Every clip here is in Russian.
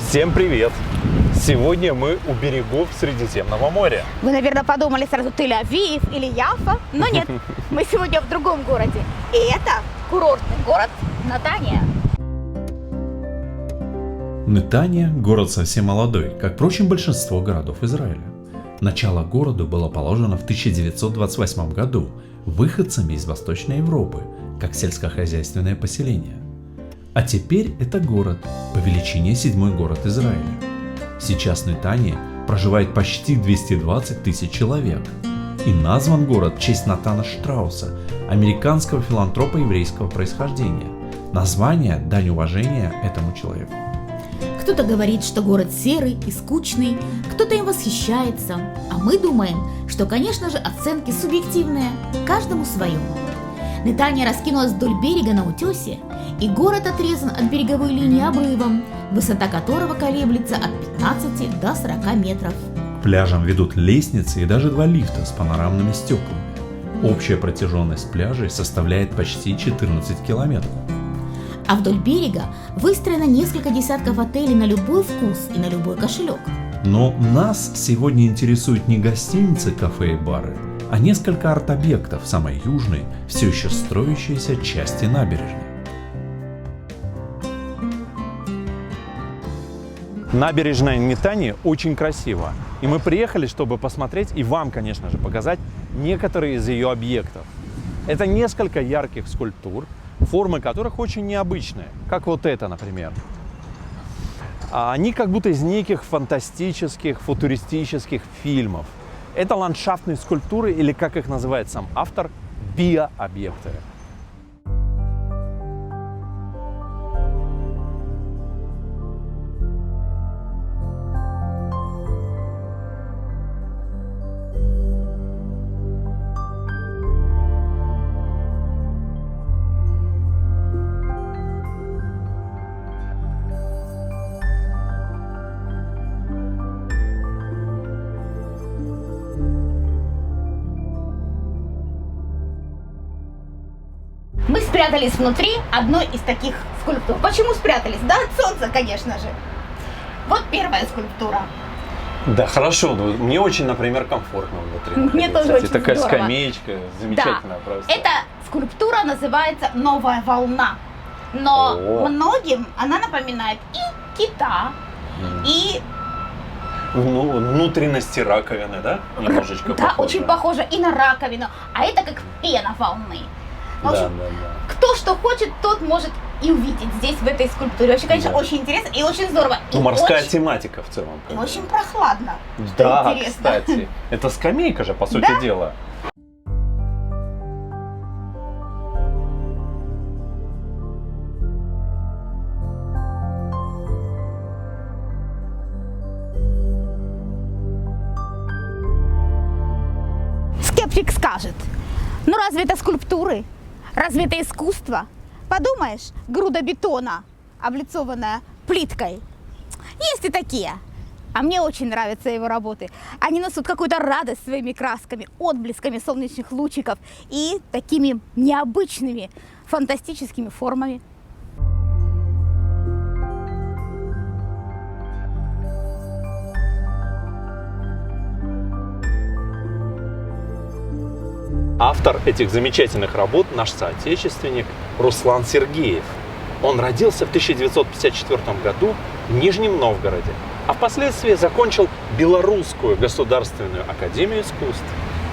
Всем привет! Сегодня мы у берегов Средиземного моря. Вы, наверное, подумали сразу Тель-Авив или Яффа, но нет, мы сегодня в другом городе. И это курортный город Натания. Нетания – город совсем молодой, как, впрочем, большинство городов Израиля. Начало городу было положено в 1928 году выходцами из Восточной Европы, как сельскохозяйственное поселение. А теперь это город, по величине 7-й город Израиля. Сейчас в Нетании проживает почти 220 тысяч человек. И назван город в честь Натана Штрауса, американского филантропа еврейского происхождения. Название – дань уважения этому человеку. Кто-то говорит, что город серый и скучный, кто-то им восхищается, а мы думаем, что, конечно же, оценки субъективные, каждому своему. Нетания раскинулась вдоль берега на утесе, и город отрезан от береговой линии обрывом, высота которого колеблется от 15 до 40 метров. К пляжам ведут лестницы и даже 2 лифта с панорамными стеклами. Общая протяженность пляжей составляет почти 14 километров. А вдоль берега выстроено несколько десятков отелей на любой вкус и на любой кошелек. Но нас сегодня интересуют не гостиницы, кафе и бары, а несколько арт-объектов самой южной, все еще строящейся части набережной. Набережная Нетании очень красива. И мы приехали, чтобы посмотреть и вам, конечно же, показать некоторые из ее объектов. Это несколько ярких скульптур, формы которых очень необычные, как вот это, например. Они как будто из неких фантастических, футуристических фильмов. Это ландшафтные скульптуры, или, как их называет сам автор, биообъекты. Мы спрятались внутри одной из таких скульптур. Почему спрятались? Да, от солнца, конечно же. Вот первая скульптура. Да, хорошо. Мне очень, например, комфортно внутри. Мне тоже очень такая здорово. скамеечка, замечательная просто. Эта скульптура называется «Новая волна». Но многим она напоминает и кита, и... Ну, внутренности раковины, да? Немножечко Да, похоже. очень похоже и на раковину. А это как пена волны. В общем, кто что хочет, тот может и увидеть здесь, в этой скульптуре. Вообще, конечно, очень интересно и очень здорово. И Ну, морская очень, тематика в целом. и очень прохладно. Что Да, интересно. кстати. Это скамейка же, по сути дела. Скептик скажет, ну разве это скульптуры? Разве это искусство? Подумаешь, груда бетона, облицованная плиткой. Есть и такие. А мне очень нравятся его работы. Они несут какую-то радость своими красками, отблесками солнечных лучиков и такими необычными, фантастическими формами. Автор этих замечательных работ – наш соотечественник Руслан Сергеев. Он родился в 1954 году в Нижнем Новгороде, а впоследствии закончил Белорусскую государственную академию искусств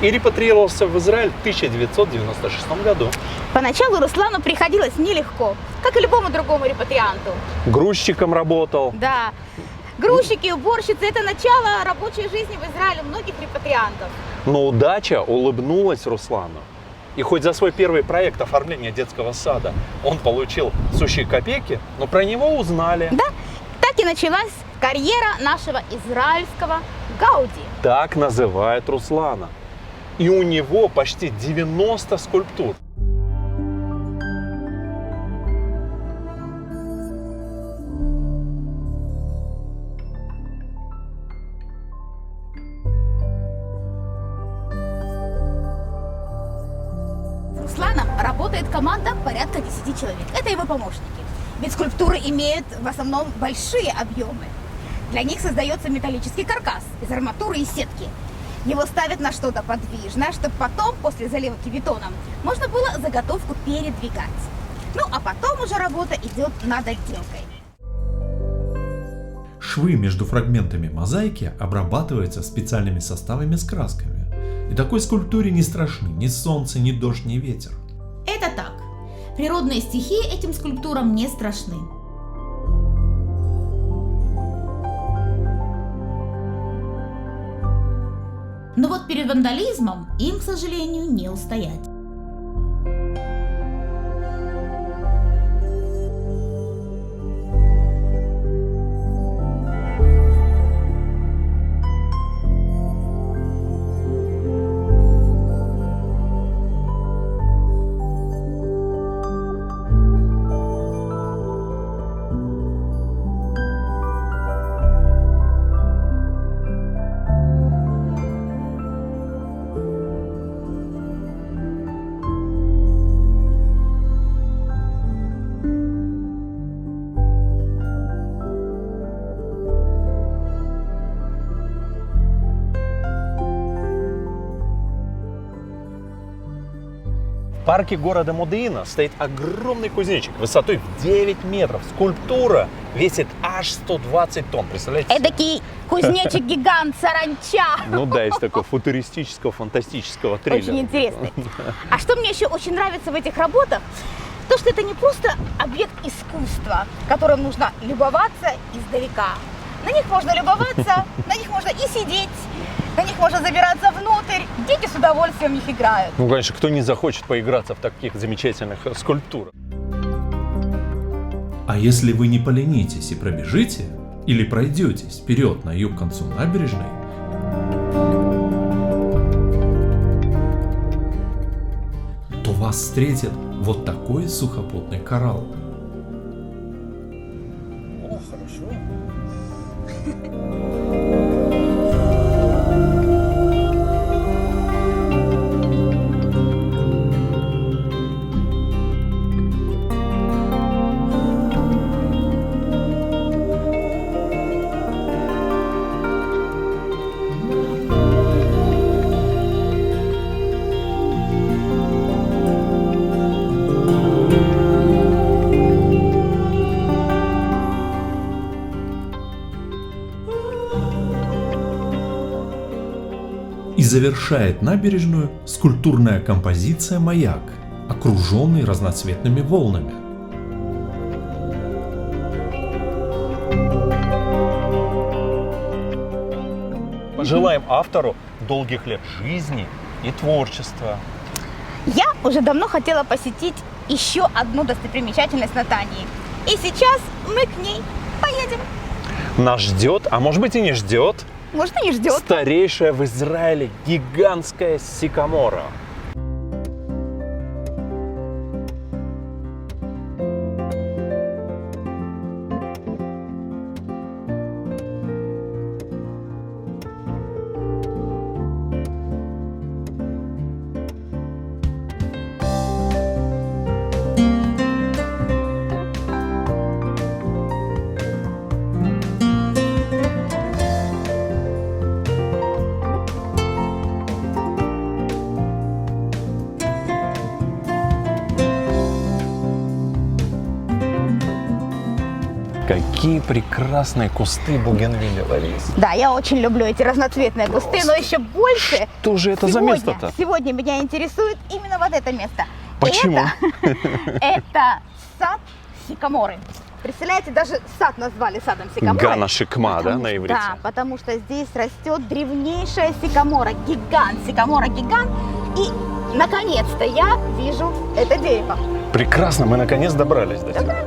и репатриировался в Израиль в 1996 году. Поначалу Руслану приходилось нелегко, как и любому другому репатрианту. Грузчиком работал. Да, грузчики, уборщицы – это начало рабочей жизни в Израиле многих репатриантов. Но удача улыбнулась Руслану. И хоть за свой первый проект оформления детского сада он получил сущие копейки, но про него узнали. Да, так и началась карьера нашего израильского Гауди. Так называют Руслана. И у него почти 90 скульптур. С Русланом работает команда порядка 10 человек. Это его помощники. Ведь скульптуры имеют в основном большие объемы. Для них создается металлический каркас из арматуры и сетки. Его ставят на что-то подвижное, чтобы потом, после заливки бетоном, можно было заготовку передвигать. Ну, а потом уже работа идет над отделкой. Швы между фрагментами мозаики обрабатываются специальными составами с красками. И такой скульптуре не страшны ни солнце, ни дождь, ни ветер. Это так. Природные стихии этим скульптурам не страшны. Но вот перед вандализмом им, к сожалению, не устоять. В парке города Модеино стоит огромный кузнечик высотой в 9 метров. Скульптура весит аж 120 тонн. Представляете? Эдакий кузнечик-гигант, саранча. Ну да, из такого футуристического, фантастического триллера. Очень интересный. А что мне еще очень нравится в этих работах, то, что это не просто объект искусства, которым нужно любоваться издалека. На них можно любоваться, на них можно и сидеть, на них можно забираться внутрь. Дети с удовольствием в них играют. Ну, конечно, кто не захочет поиграться в таких замечательных скульптурах? А если вы не поленитесь и пробежите, или пройдетесь вперед на юг к концу набережной, то вас встретит вот такой сухопутный коралл. О, хорошо. И завершает набережную скульптурная композиция «Маяк», окруженный разноцветными волнами. Пожелаем автору долгих лет жизни и творчества. Я уже давно хотела посетить еще одну достопримечательность на Тании. И сейчас мы к ней поедем. Нас ждет, а может быть и не ждет, Может, и не ждет. старейшая в Израиле гигантская сикамора. Какие прекрасные кусты бугенвилля, Ларис. Да, я очень люблю эти разноцветные кусты, но еще больше. Что же это за место-то? Сегодня меня интересует именно вот это место. Почему? Это сад сикаморы. Представляете, даже сад назвали садом сикаморы. Гана шикма, да, на иврите? Да, потому что здесь растет древнейшая сикамора, сикамора гигант. И, наконец-то, я вижу это дерево. Прекрасно, мы наконец добрались до тебя.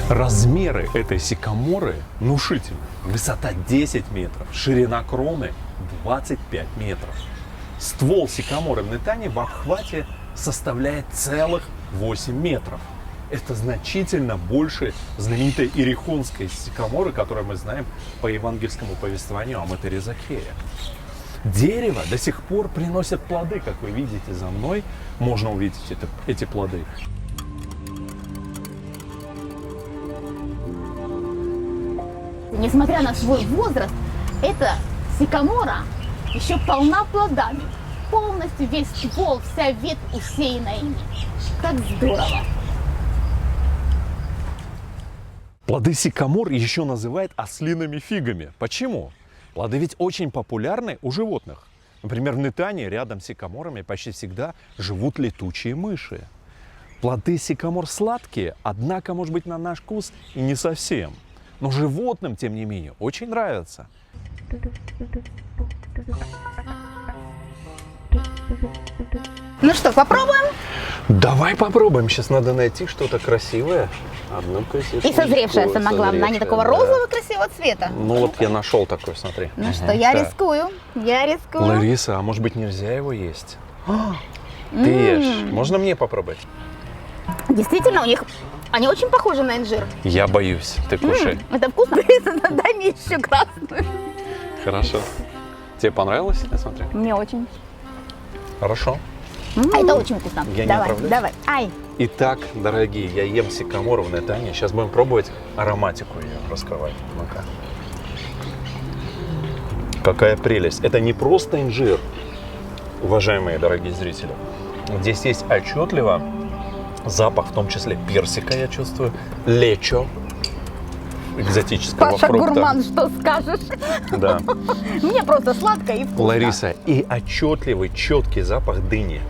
Размеры этой сикаморы внушительны. Высота 10 метров, ширина кроны 25 метров. Ствол сикаморы в Нетане в обхвате составляет целых 8 метров. Это значительно больше знаменитой Иерихонской сикаморы, которую мы знаем по евангельскому повествованию о мытаре Закхее. Дерево до сих пор приносит плоды, как вы видите за мной. Можно увидеть эти плоды. Несмотря на свой возраст, эта сикамора еще полна плодами. Полностью весь ствол, вся ветвь усеяна ими. Как здорово! Плоды сикамор еще называют ослиными фигами. Почему? Плоды ведь очень популярны у животных. Например, в Нетании рядом с сикаморами почти всегда живут летучие мыши. Плоды сикамор сладкие, однако, может быть, на наш вкус и не совсем. Но животным, тем не менее, очень нравятся. Ну что, попробуем? Давай попробуем. Сейчас надо найти что-то красивое. Одну-ка И созревшее, самое главное. Они такого розового красивого цвета. Ну вот я нашел такой, смотри. Ну что, я рискую. Я рискую. Лариса, а может быть нельзя его есть? Ты ешь. Можно мне попробовать? Действительно, у них они очень похожи на инжир. Я боюсь. Ты кушай. Это вкусно? Дай мне еще красную. Хорошо. Тебе понравилось? Я смотрю. Мне очень. Хорошо. Это очень вкусно. Я не Давай, отправляюсь? давай. Ай. Итак, дорогие, я ем сикамору в Нетании. Сейчас будем пробовать ароматику ее раскрывать. Ну-ка. Какая прелесть. Это не просто инжир, уважаемые дорогие зрители. Здесь есть отчетливо запах, в том числе персика, я чувствую, лечо, экзотического Паша фрукта. Гурман, что скажешь? Да. Мне просто сладко и вкусно. Лариса, и отчетливый, четкий запах дыни.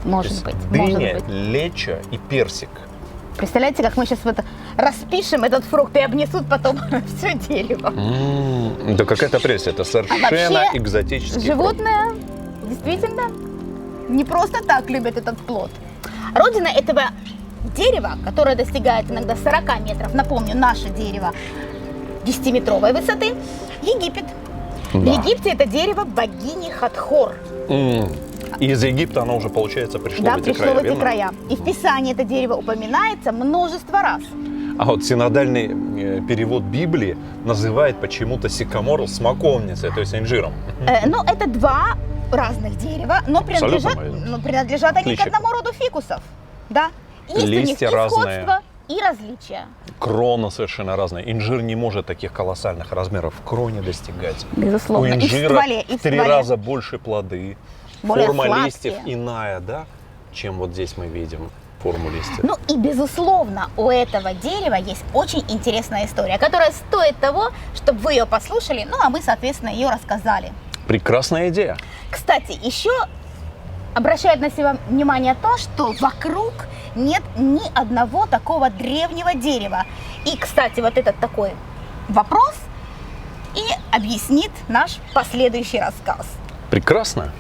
Может быть, Дыня, может быть. лечо и персик. Представляете, как мы сейчас распишем этот фрукт и обнесут потом все дерево. Да какая-то прелесть, это совершенно вообще, экзотический Животные действительно не просто так любят этот плод. Родина этого дерева, которое достигает иногда 40 метров, напомню, наше дерево 10-метровой высоты, Египет. Да. В Египте это дерево богини Хатхор. И из Египта оно уже, получается, пришло Да, в эти пришло края, в эти верно? края. И в Писании это дерево упоминается множество раз. А вот синодальный перевод Библии называет почему-то сикамор смоковницей, то есть инжиром. Ну, это два разных дерева, но принадлежат они к Отличие. одному роду фикусов. Да. Есть у них и Листья разные. сходство, и различия. Крона совершенно разная. Инжир не может таких колоссальных размеров в кроне достигать. Безусловно. У И в инжира стволе, и в в 3 стволе. раза больше плоды. Более Форма сладкие. листьев иная, да, чем вот здесь мы видим форму листьев. Ну и, безусловно, у этого дерева есть очень интересная история, которая стоит того, чтобы вы ее послушали, ну а мы, соответственно, ее рассказали. Прекрасная идея. Кстати, еще обращает на себя внимание то, что вокруг нет ни одного такого древнего дерева. И, кстати, вот этот такой вопрос и объяснит наш последующий рассказ. Прекрасно.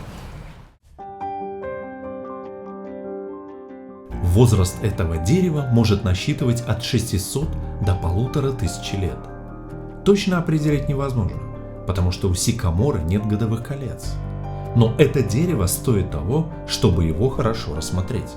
Возраст этого дерева может насчитывать от 600 до 1500 лет. Точно определить невозможно, потому что у сикамора нет годовых колец. Но это дерево стоит того, чтобы его хорошо рассмотреть.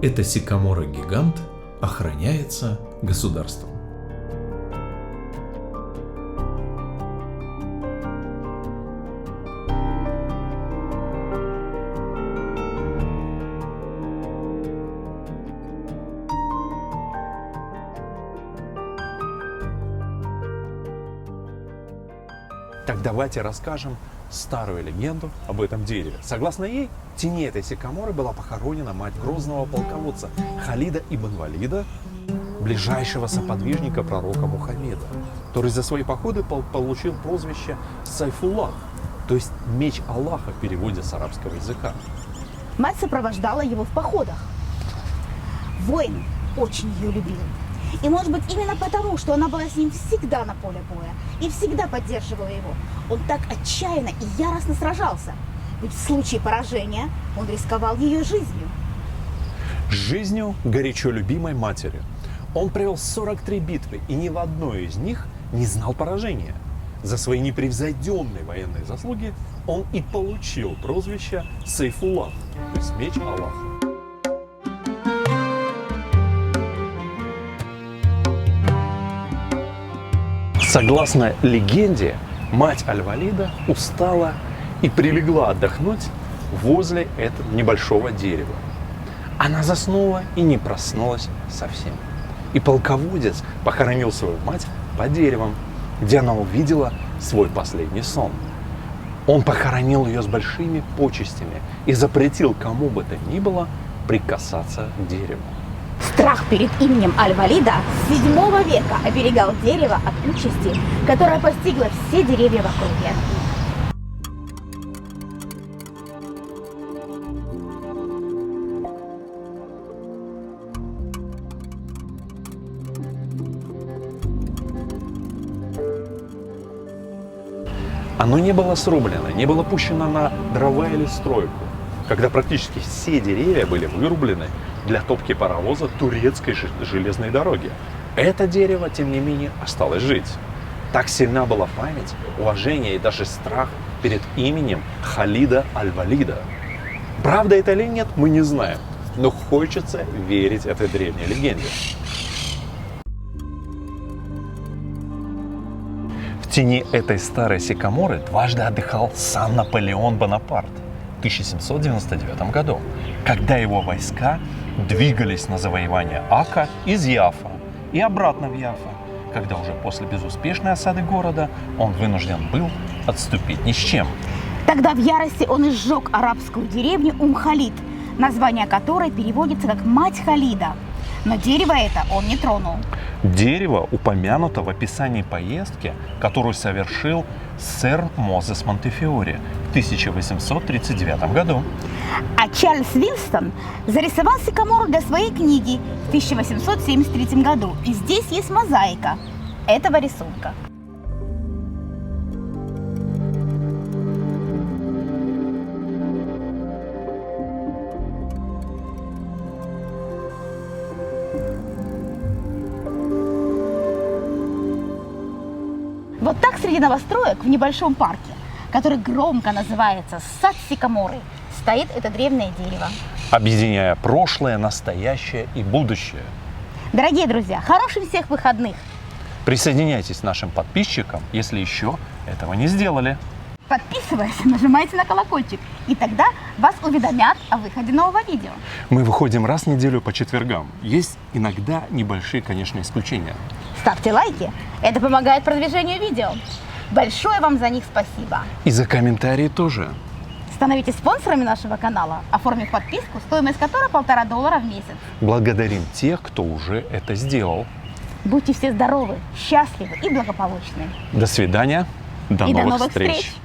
Эта сикамора-гигант охраняется государством. Так давайте расскажем старую легенду об этом дереве. Согласно ей, в тени этой сикаморы была похоронена мать грозного полководца Халида ибн Валида, ближайшего соподвижника пророка Мухаммеда, который за свои походы получил прозвище Сайфуллах, то есть меч Аллаха в переводе с арабского языка. Мать сопровождала его в походах. Воин очень ее любил. И, может быть, именно потому, что она была с ним всегда на поле боя и всегда поддерживала его, он так отчаянно и яростно сражался. Ведь в случае поражения он рисковал ее жизнью. Жизнью горячо любимой матери. Он провел 43 битвы, и ни в одной из них не знал поражения. За свои непревзойденные военные заслуги он и получил прозвище Сейфуллах, то есть меч Аллаха. Согласно легенде, мать Аль-Валида устала и прилегла отдохнуть возле этого небольшого дерева. Она заснула и не проснулась совсем. И полководец похоронил свою мать под деревом, где она увидела свой последний сон. Он похоронил ее с большими почестями и запретил кому бы то ни было прикасаться к дереву. Страх перед именем Аль-Валида с 7 века оберегал дерево от участи, которая постигла все деревья в округе. Оно не было срублено, не было пущено на дрова или стройку, когда практически все деревья были вырублены для топки паровоза турецкой железной дороги. Это дерево, тем не менее, осталось жить. Так сильна была память, уважение и даже страх перед именем Халида Аль-Валида. Правда это или нет, мы не знаем, но хочется верить этой древней легенде. В тени этой старой сикаморы дважды отдыхал сам Наполеон Бонапарт в 1799 году, когда его войска двигались на завоевание Ака из Яффа и обратно в Яффа, когда уже после безуспешной осады города он вынужден был отступить ни с чем. Тогда в ярости он и сжег арабскую деревню Халид, название которой переводится как «Мать Халида». Но дерево это он не тронул. Дерево упомянуто в описании поездки, которую совершил сэр Мозес Монтефиори в 1839 году. А Чарльз Винстон зарисовал сикамору для своей книги в 1873 году. И здесь есть мозаика этого рисунка. Вот так среди новостроек в небольшом парке, который громко называется «Сад Сикаморы», стоит это древнее дерево. Объединяя прошлое, настоящее и будущее. Дорогие друзья, хороших всех выходных! Присоединяйтесь к нашим подписчикам, если еще этого не сделали. Подписывайтесь, нажимайте на колокольчик, и тогда вас уведомят о выходе нового видео. Мы выходим раз в неделю по четвергам. Есть иногда небольшие, конечно, исключения. Ставьте лайки, это помогает продвижению видео. Большое вам за них спасибо. И за комментарии тоже. Становитесь спонсорами нашего канала, оформив подписку, стоимость которой $1,5 в месяц. Благодарим тех, кто уже это сделал. Будьте все здоровы, счастливы и благополучны. До свидания. До И новых до новых встреч. встреч.